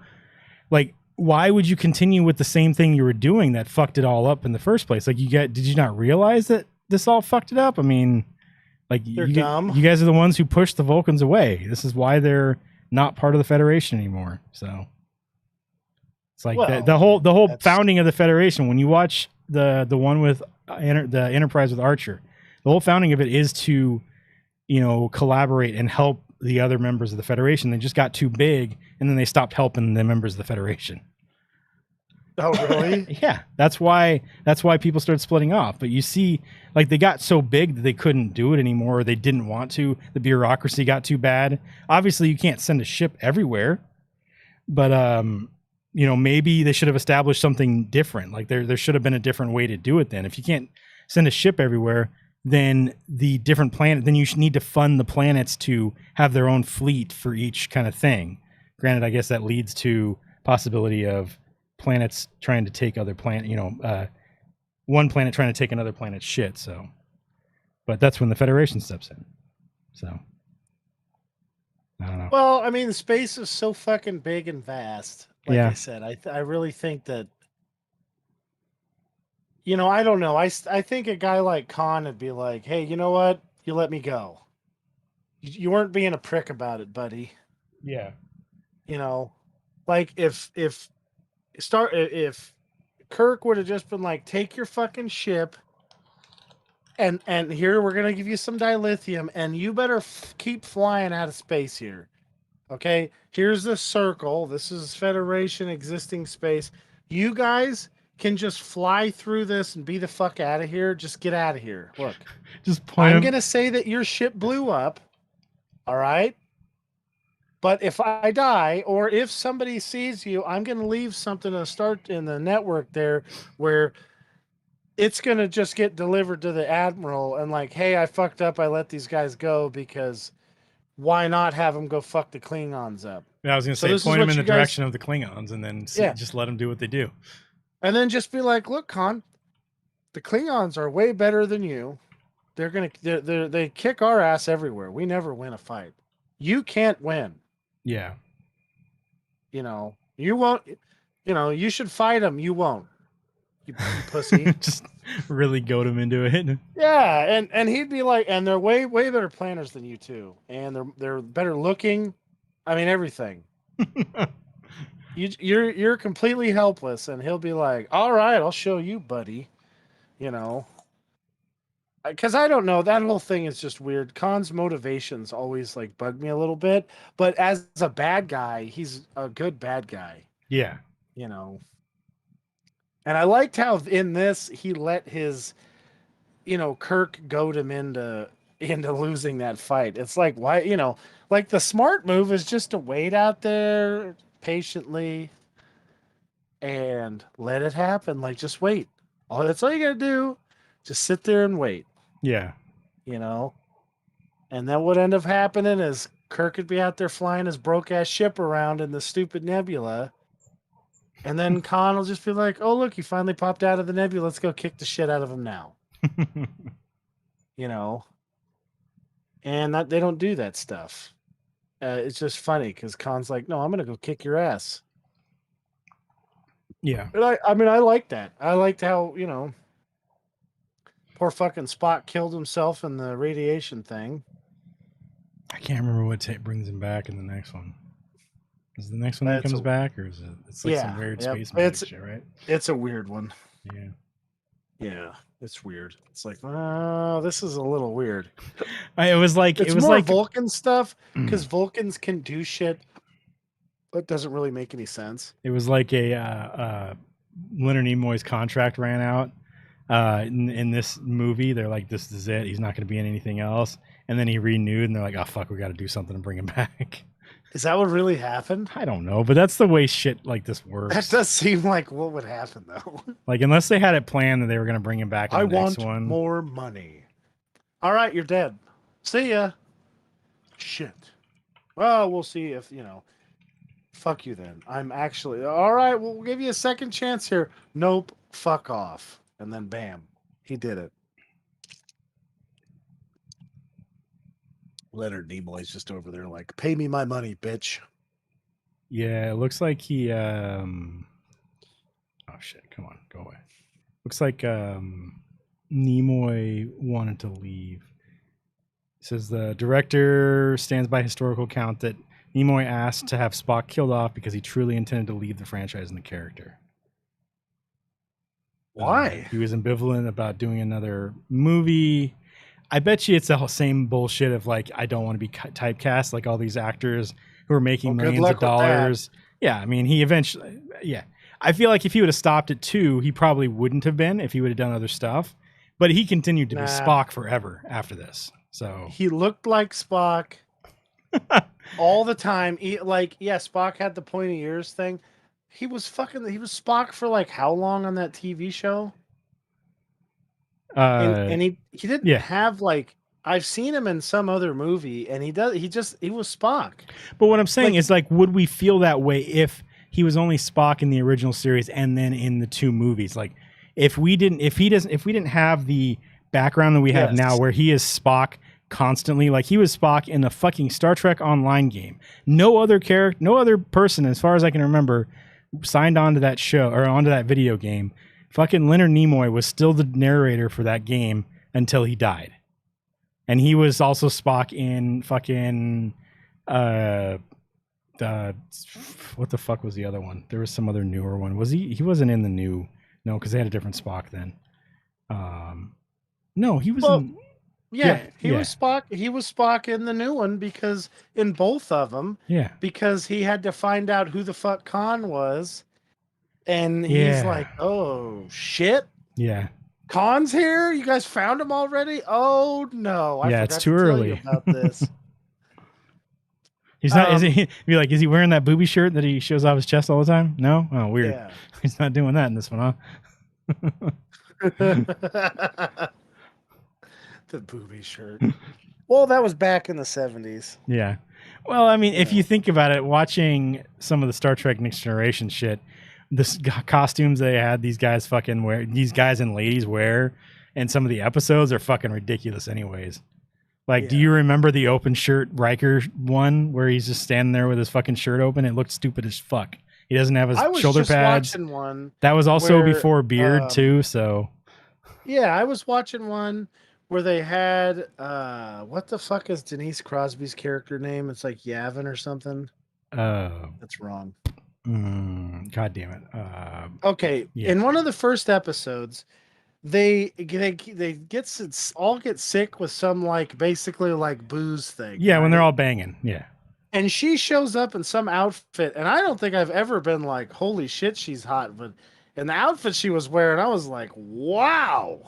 like, why would you continue with the same thing you were doing that fucked it all up in the first place? Like did you not realize that this all fucked it up? I mean, like they're dumb. You guys are the ones who pushed the Vulcans away. This is why they're not part of the Federation anymore. So it's like the whole founding of the Federation. When you watch the one with the Enterprise with Archer, the whole founding of it is to, collaborate and help the other members of the Federation. They just got too big, and then they stopped helping the members of the Federation. Oh, really? Yeah, that's why people started splitting off. But you see, like, they got so big that they couldn't do it anymore, or they didn't want to. The bureaucracy got too bad. Obviously, you can't send a ship everywhere, but you know, maybe they should have established something different. Like there should have been a different way to do it. Then, if you can't send a ship everywhere, then the different planet, then you need to fund the planets to have their own fleet for each kind of thing. Granted, I guess that leads to possibility of planets trying to take other planet, one planet trying to take another planet's shit. So, but that's when the Federation steps in. So, I don't know. Well, I mean, space is so fucking big and vast. Like I said, I really think that, I don't know. I think a guy like Khan would be like, hey, you know what? You let me go. You weren't being a prick about it, buddy. Yeah. Like if Kirk would have just been like, take your fucking ship and here we're gonna give you some dilithium and you better keep flying out of space here. Okay, here's the circle. This is Federation existing space. You guys can just fly through this and be the fuck out of here. Just get out of here. Look, just point. I'm gonna say that your ship blew up. All right. But if I die or if somebody sees you, I'm going to leave something to start in the network there where it's going to just get delivered to the admiral and like, hey, I fucked up. I let these guys go because why not have them go fuck the Klingons up? Yeah, I was going to say, point them in the direction of the Klingons and then just let them do what they do. And then just be like, look, Khan, the Klingons are way better than you. They kick our ass everywhere. We never win a fight. You can't win. Yeah. You won't, you should fight them. You won't. You pussy. Just really goad him into it. Yeah. And he'd be like, and they're way, way better planners than you two. And they're better looking. I mean, everything. You're completely helpless. And he'll be like, all right, I'll show you, buddy. Because I don't know, that whole thing is just weird. Khan's motivations always like bug me a little bit, but as a bad guy, he's a good bad guy. Yeah, And I liked how in this he let his, Kirk goad him into losing that fight. It's like why, like the smart move is just to wait out there patiently and let it happen. Like just wait. That's all you gotta do. Just sit there and wait. Yeah. And then what ended up happening is Kirk would be out there flying his broke-ass ship around in the stupid nebula. And then Khan will just be like, oh, look, he finally popped out of the nebula. Let's go kick the shit out of him now. And they don't do that stuff. It's just funny because Khan's like, no, I'm going to go kick your ass. Yeah. But I like that. I liked how, poor fucking Spock killed himself in the radiation thing. I can't remember what brings him back in the next one. Is the next one that comes back, or is it? It's like some weird space magic shit, right? It's a weird one. Yeah. Yeah, it's weird. It's like, oh, this is a little weird. It was more like Vulcan stuff because Vulcans can do shit, but doesn't really make any sense. It was like a Leonard Nimoy's contract ran out. In this movie, they're like, this is it. He's not going to be in anything else. And then he renewed, and they're like, oh, fuck, we got to do something to bring him back. Is that what really happened? I don't know, but that's the way shit like this works. That does seem like what would happen, though. Like, unless they had it planned that they were going to bring him back in the next one. I want more money. All right, you're dead. See ya. Shit. Well, we'll see if, fuck you then. I'm actually, all right, we'll give you a second chance here. Nope, fuck off. And then bam, he did it. Leonard Nimoy's just over there like, pay me my money, bitch. Yeah, it looks like he oh shit, come on, go away. Looks like Nimoy wanted to leave. It says the director stands by historical account that Nimoy asked to have Spock killed off because he truly intended to leave the franchise and the character. Why? He was ambivalent about doing another movie. I bet you it's the same bullshit of like, I don't want to be typecast like all these actors who are making millions of dollars. Yeah, I mean, he eventually, yeah. I feel like if he would have stopped at 2, he probably wouldn't have been if he would have done other stuff. But he continued to be Spock forever after this. So he looked like Spock all the time. Spock had the pointy ears thing. He was Spock for like how long on that TV show? And he didn't have like, I've seen him in some other movie, and he was Spock. But what I'm saying is, like, would we feel that way if he was only Spock in the original series and then in the 2 movies? Like, if we didn't have the background that we have now, where he is Spock constantly, like he was Spock in the fucking Star Trek Online game. No other person, as far as I can remember, signed on to that show or onto that video game. Fucking Leonard Nimoy was still the narrator for that game until he died. And he was also Spock in fucking what the fuck was the other one? There was some other newer one. Was he wasn't in the new, no, because they had a different Spock then. No, he was in, he was Spock. He was Spock in the new one, because in both of them, because he had to find out who the fuck Khan was. And he's like, oh, shit. Yeah. Khan's here? You guys found him already? Oh, no. I forgot it's too early. Tell you about this. He's not, is he wearing that booby shirt that he shows off his chest all the time? No? Oh, weird. Yeah. He's not doing that in this one, huh? The booby shirt. Well, that was back in the 70s. Yeah. Well, I mean, if you think about it, watching some of the Star Trek Next Generation shit, the costumes they had these guys fucking wear, these guys and ladies wear, and some of the episodes are fucking ridiculous anyways. Like, do you remember the open shirt Riker one where he's just standing there with his fucking shirt open? It looked stupid as fuck. He doesn't have his shoulder pads. Watching one that was also before beard too, so. Yeah, I was watching one where they had what the fuck is Denise Crosby's character name? It's like Yavin or something. That's wrong. God damn it. Okay, in one of the first episodes, they get sick with some like basically like booze thing. Yeah, right? When they're all banging. Yeah. And she shows up in some outfit, and I don't think I've ever been like, holy shit, she's hot. But in the outfit she was wearing, I was like, wow.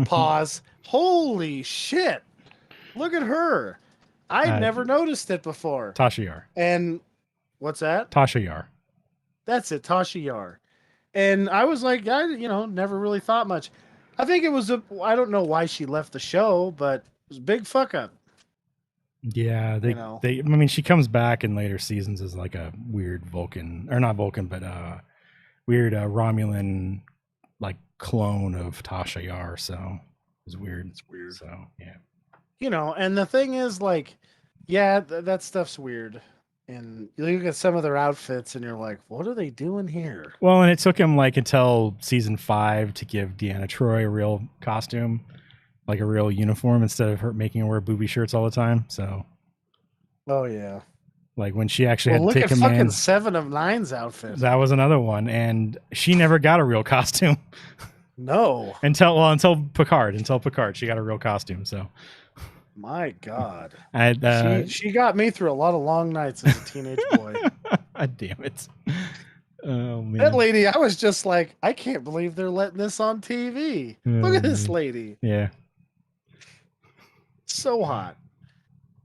Pause. Holy shit. Look at her. I'd never noticed it before. Tasha Yar. And what's that? Tasha Yar. That's it, Tasha Yar. And I was like, I never really thought much. I think it was I don't know why she left the show, but it was a big fuck up. Yeah, I mean, she comes back in later seasons as like a weird Vulcan, or not Vulcan, but weird Romulan like clone of Tasha Yar. So it was weird. It's weird. So yeah, and the thing is, like, that stuff's weird. And you look at some of their outfits, and you're like, what are they doing here? Well, and it took him like until season 5 to give Deanna Troi a real costume. Like a real uniform, instead of her making her wear booby shirts all the time. So, oh yeah, like when she actually had to take him in. Look at fucking 7 of 9's outfit. That was another one, and she never got a real costume. No, until Picard. Until Picard, she got a real costume. So, my God, she got me through a lot of long nights as a teenage boy. Damn it. Oh man, that lady! I was just like, I can't believe they're letting this on TV. Look at this lady. Yeah. So hot.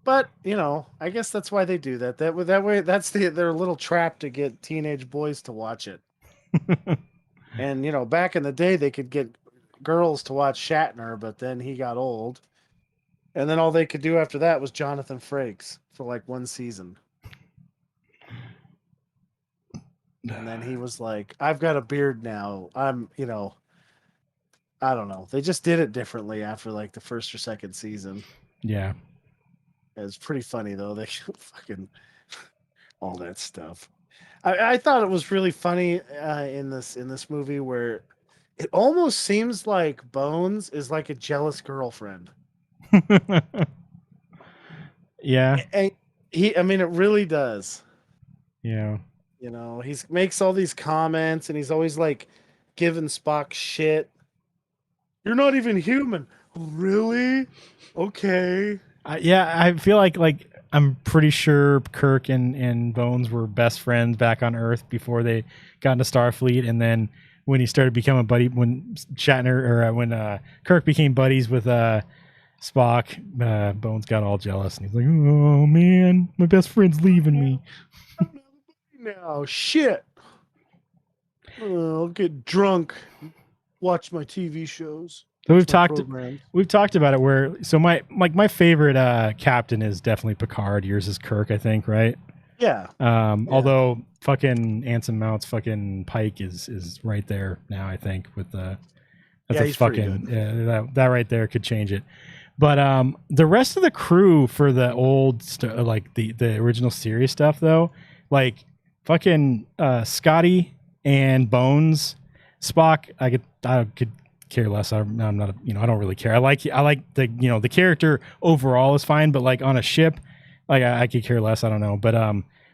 But, I guess that's why they do that. That way, that's their little trap to get teenage boys to watch it. And, back in the day, they could get girls to watch Shatner, but then he got old. And then all they could do after that was Jonathan Frakes for like one season. And then he was like, I've got a beard now. I'm, I don't know. They just did it differently after like the first or second season. Yeah. It was pretty funny though. They fucking all that stuff. I thought it was really funny in this movie where it almost seems like Bones is like a jealous girlfriend. Yeah. And it really does. Yeah. He makes all these comments, and he's always like giving Spock shit. You're not even human. Really? Okay. Yeah, I feel like I'm pretty sure Kirk and Bones were best friends back on Earth before they got into Starfleet, and then when he started becoming a buddy, when Kirk became buddies with Spock, Bones got all jealous, and he's like, "Oh man, my best friend's leaving me." No shit. I'll get drunk, watch my TV shows. So we've talked about it. My favorite captain is definitely Picard. Yours is Kirk, I think, right? Yeah. Although fucking Anson Mount's fucking Pike is right there now, I think, with the he's fucking that right there could change it. But the rest of the crew for the old the original series stuff though, like fucking Scotty and Bones, Spock, I could care less. I'm not I don't really care. I like the the character overall is fine, but like on a ship, like I could care less. I don't know, but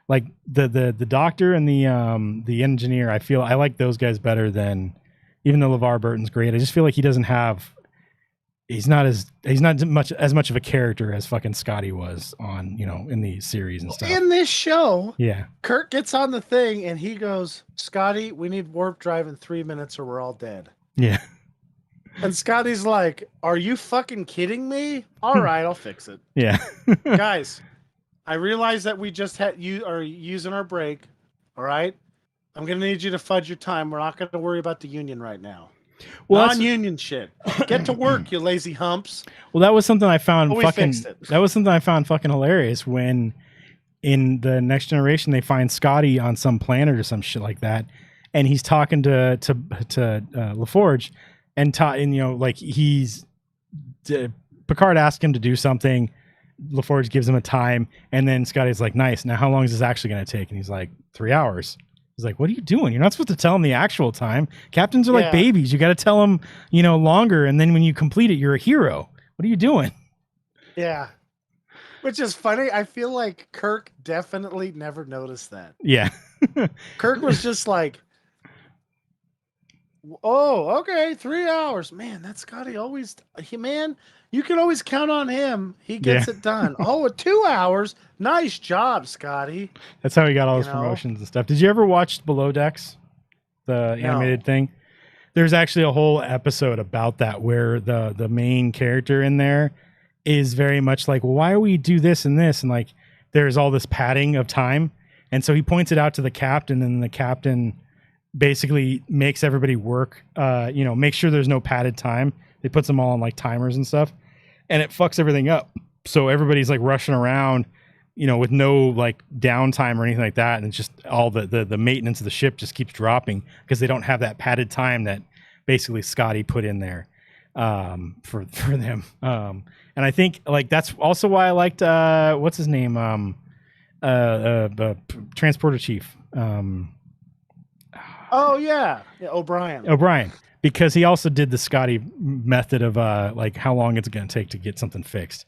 like the doctor and the engineer, I like those guys better than, even though LeVar Burton's great. I just feel like he's not as much of a character as fucking Scotty was on in the series and stuff. In this show, yeah, Kirk gets on the thing and he goes, "Scotty, we need warp drive in 3 minutes or we're all dead." Yeah. And Scotty's like, "Are you fucking kidding me? All right, I'll fix it." Yeah. Guys, I realize that we just are using our break. All right? I'm going to need you to fudge your time. We're not going to worry about the union right now. Well, non-union shit. Get to work, you lazy humps. Well, that was something I found That was something I found fucking hilarious when in the Next Generation they find Scotty on some planet or some shit like that, and he's talking to LaForge. And Picard asked him to do something. LaForge gives him a time, and then Scotty's like, "Nice. Now, how long is this actually going to take?" And he's like, 3 hours. He's like, "What are you doing? You're not supposed to tell him the actual time. Captains are like babies. You got to tell them, longer. And then when you complete it, you're a hero. What are you doing?" Yeah. Which is funny. I feel like Kirk definitely never noticed that. Yeah. Kirk was just like, "Oh, okay, 3 hours. Man, that Scotty always, you can always count on him. He gets it done." Oh, 2 hours. Nice job, Scotty. That's how he got all his promotions and stuff. Did you ever watch Below Decks, the animated thing? There's actually a whole episode about that where the main character in there is very much like, "Well, why do we do this and this?" And like, there's all this padding of time. And so he points it out to the captain, and the captain basically makes everybody work, make sure there's no padded time. They puts them all on like timers and stuff, and it fucks everything up. So everybody's like rushing around, with no like downtime or anything like that. And it's just all the maintenance of the ship just keeps dropping because they don't have that padded time that basically Scotty put in there for them. And I think like that's also why I liked what's his name? Transporter Chief. Oh yeah, O'Brien. O'Brien, because he also did the Scotty method of like how long it's going to take to get something fixed.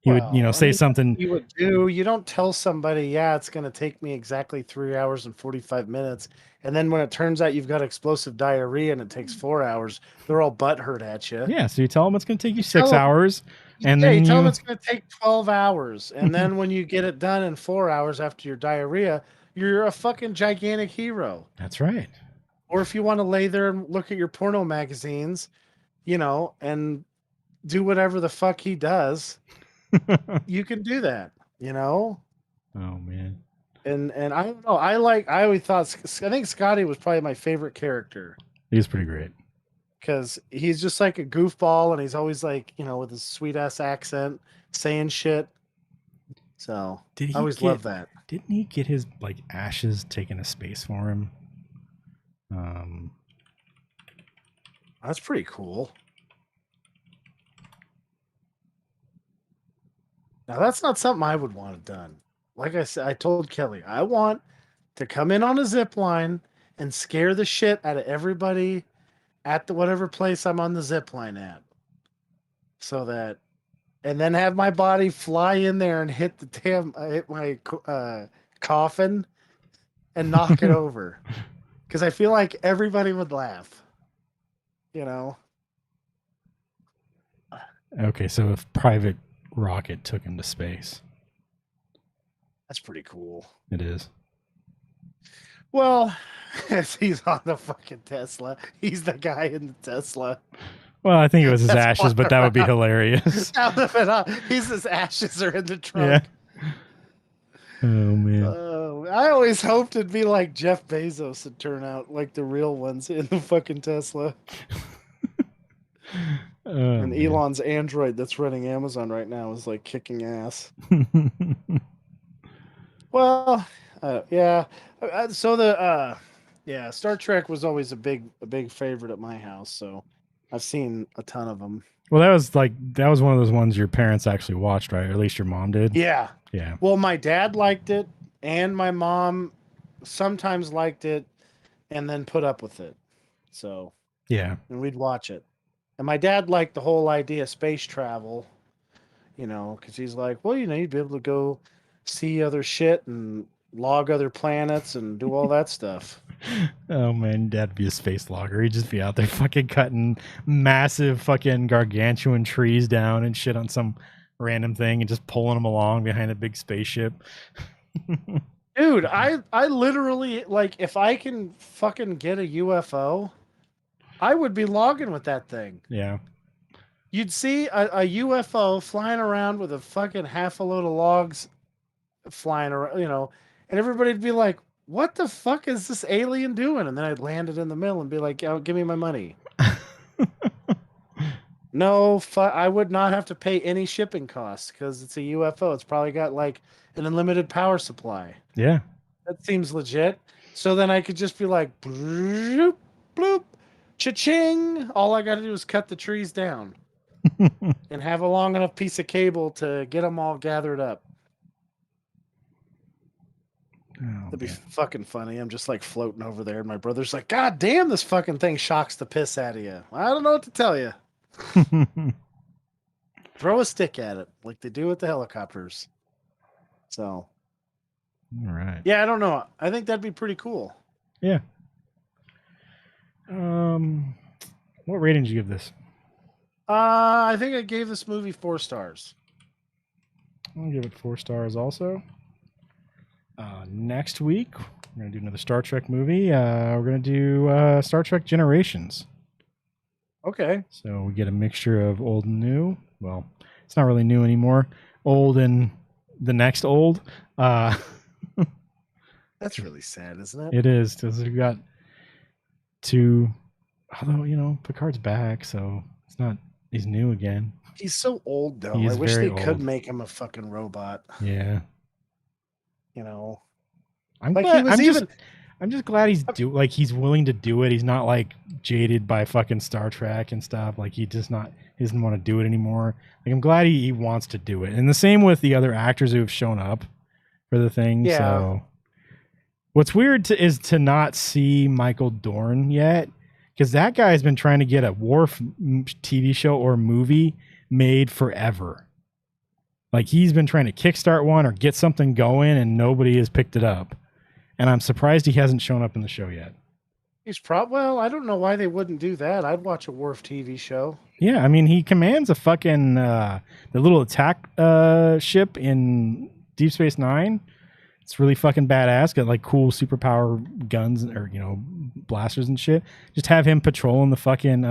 He would, say something. You would do. You don't tell somebody, "Yeah, it's going to take me exactly 3 hours and 45 minutes," and then when it turns out you've got explosive diarrhea and it takes 4 hours, they're all butthurt at you. Yeah, so you tell them it's going to take you 6 hours, and then you tell them it's going to take 12 hours, and then when you get it done in 4 hours after your diarrhea, you're a fucking gigantic hero. That's right. Or if you want to lay there and look at your porno magazines, and do whatever the fuck he does, you can do that, Oh man. And I don't know. I think Scotty was probably my favorite character. He's pretty great. Because he's just like a goofball, and he's always like, with his sweet ass accent saying shit. So I always love that. Didn't he get his like ashes taken to space for him? That's pretty cool. Now that's not something I would want it done. Like I said, I told Kelly, I want to come in on a zip line and scare the shit out of everybody at the whatever place I'm on the zip line at. And then have my body fly in there and hit my coffin and knock it over. Because I feel like everybody would laugh. Okay, so if Private Rocket took him to space. That's pretty cool. It is. Well, he's on the fucking Tesla. He's the guy in the Tesla. Well, I think it was his ashes, but that would be hilarious. His ashes are in the trunk. Yeah. Oh man. I always hoped it'd be like Jeff Bezos and turn out like the real ones in the fucking Tesla. And Elon's android that's running Amazon right now is like kicking ass. Well, yeah. So Star Trek was always a big favorite at my house. So I've seen a ton of them. Well, that was one of those ones your parents actually watched, right? Or at least your mom did. Yeah. Yeah. Well, my dad liked it, and my mom sometimes liked it, and then put up with it. So yeah, and we'd watch it. And my dad liked the whole idea of space travel, because he's like, well, you'd be able to go see other shit and log other planets and do all that stuff. Oh man, Dad'd be a space logger. He'd just be out there fucking cutting massive fucking gargantuan trees down and shit on some random thing and just pulling them along behind a big spaceship. Dude, I literally, like, if I can fucking get a UFO, I would be logging with that thing. Yeah. You'd see a UFO flying around with a fucking half a load of logs flying around, and everybody'd be like, what the fuck is this alien doing? And then I'd land it in the middle and be like, oh, give me my money. No, I would not have to pay any shipping costs because it's a UFO. It's probably got like an unlimited power supply. Yeah. That seems legit. So then I could just be like, bloop, bloop, cha-ching. All I got to do is cut the trees down and have a long enough piece of cable to get them all gathered up. That'd be fucking funny. I'm just like floating over there, and my brother's like, God damn, this fucking thing shocks the piss out of you. I don't know what to tell you. Throw a stick at it like they do with the helicopters. So. All right. Yeah, I don't know. I think that'd be pretty cool. Yeah. What rating did you give this? I think I gave this movie 4 stars. I'll give it 4 stars also. Next week, we're going to do another Star Trek movie. We're going to do Star Trek Generations. Okay. So we get a mixture of old and new. Well, it's not really new anymore. Old and the next old. That's really sad, isn't it? It is, because we've got 2. Although, Picard's back, so it's not, he's new again. He's so old, though. I wish they could make him a fucking robot. Yeah. I'm just glad he's willing to do it. He's not like jaded by fucking Star Trek and stuff. Like he doesn't want to do it anymore. Like I'm glad he wants to do it. And the same with the other actors who have shown up for the thing. Yeah. So what's weird is to not see Michael Dorn yet, because that guy has been trying to get a Worf TV show or movie made forever. Like he's been trying to kickstart one or get something going, and nobody has picked it up. And I'm surprised he hasn't shown up in the show yet. He's well, I don't know why they wouldn't do that. I'd watch a Worf TV show. Yeah, I mean, he commands a fucking the little attack ship in Deep Space Nine. It's really fucking badass. Got like cool superpower guns or blasters and shit. Just have him patrolling the fucking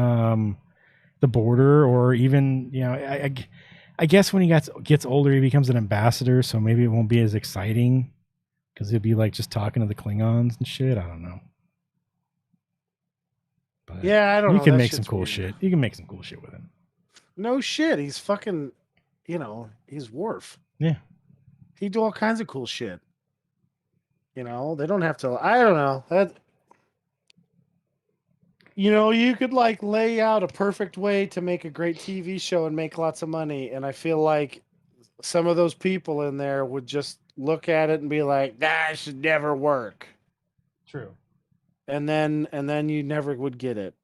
the border, or even I guess when he gets older, he becomes an ambassador, so maybe it won't be as exciting because he'll be like just talking to the Klingons and shit. I don't know. But yeah, I don't know. You can make some cool shit. You can make some cool shit with him. No shit. He's fucking, he's Worf. Yeah. He do all kinds of cool shit. They don't have to. I don't know. You could like lay out a perfect way to make a great TV show and make lots of money. And I feel like some of those people in there would just look at it and be like, that should never work. True. And then you never would get it.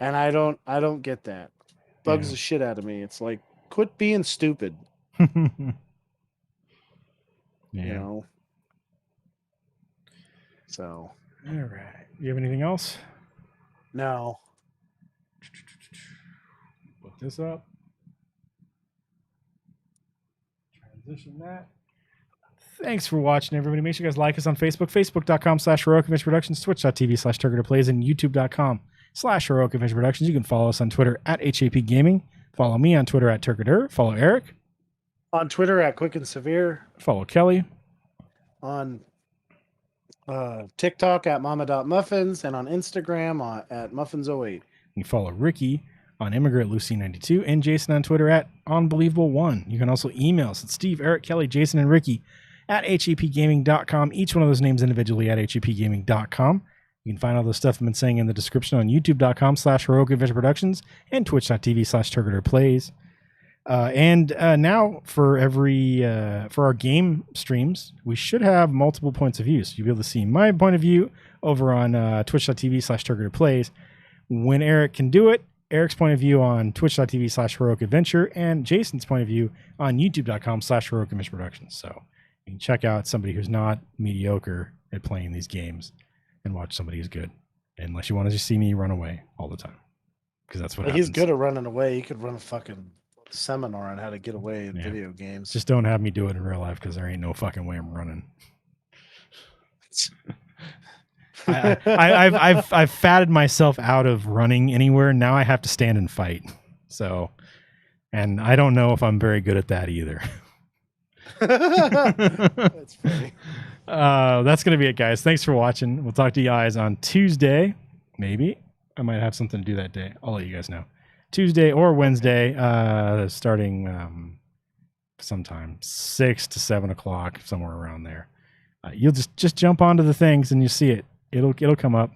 And I don't get that. Bugs the shit out of me. It's like, quit being stupid. Yeah. So. All right. You have anything else? No. Look this up. Transition that. Thanks for watching, everybody. Make sure you guys like us on Facebook, facebook.com/HeroicAdventure Productions, twitch.tv/TurgetPlays, and youtube.com/HeroicAdventure Productions. You can follow us on Twitter at HAP Gaming. Follow me on Twitter at Turketer. Follow Eric on Twitter at Quick and Severe. Follow Kelly on TikTok at mama.muffins and on Instagram at muffins08. You follow Ricky on ImmigrantLucy92 and Jason on Twitter at Unbelievable1. You can also email us at Steve, Eric, Kelly, Jason, and Ricky at hapgaming.com. Each one of those names individually at hapgaming.com. You can find all the stuff I've been saying in the description on youtube.com/HeroicAdventure Productions and twitch.tv/TurgetPlays. And now for for our game streams, we should have multiple points of view. So you'll be able to see my point of view over on twitch.tv/TurgetPlays. When Eric can do it, Eric's point of view on twitch.tv/HeroicAdventure and Jason's point of view on youtube.com/HeroicAdventure Productions. So you can check out somebody who's not mediocre at playing these games and watch somebody who's good. Unless you want to just see me run away all the time. Because that's what happens. He's good at running away. He could run a fucking seminar on how to get away in video games. Just don't have me do it in real life because there ain't no fucking way I'm running. I've fatted myself out of running anywhere. Now I have to stand and fight. So, and I don't know if I'm very good at that either. That's funny. That's gonna be it, guys. Thanks for watching. We'll talk to you guys on Tuesday. Maybe I might have something to do that day. I'll let you guys know. Tuesday or Wednesday, starting sometime 6 to 7 o'clock, somewhere around there. You'll just jump onto the things and you see it. It'll come up.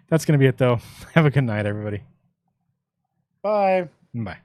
That's gonna be it, though. Have a good night, everybody. Bye. Bye.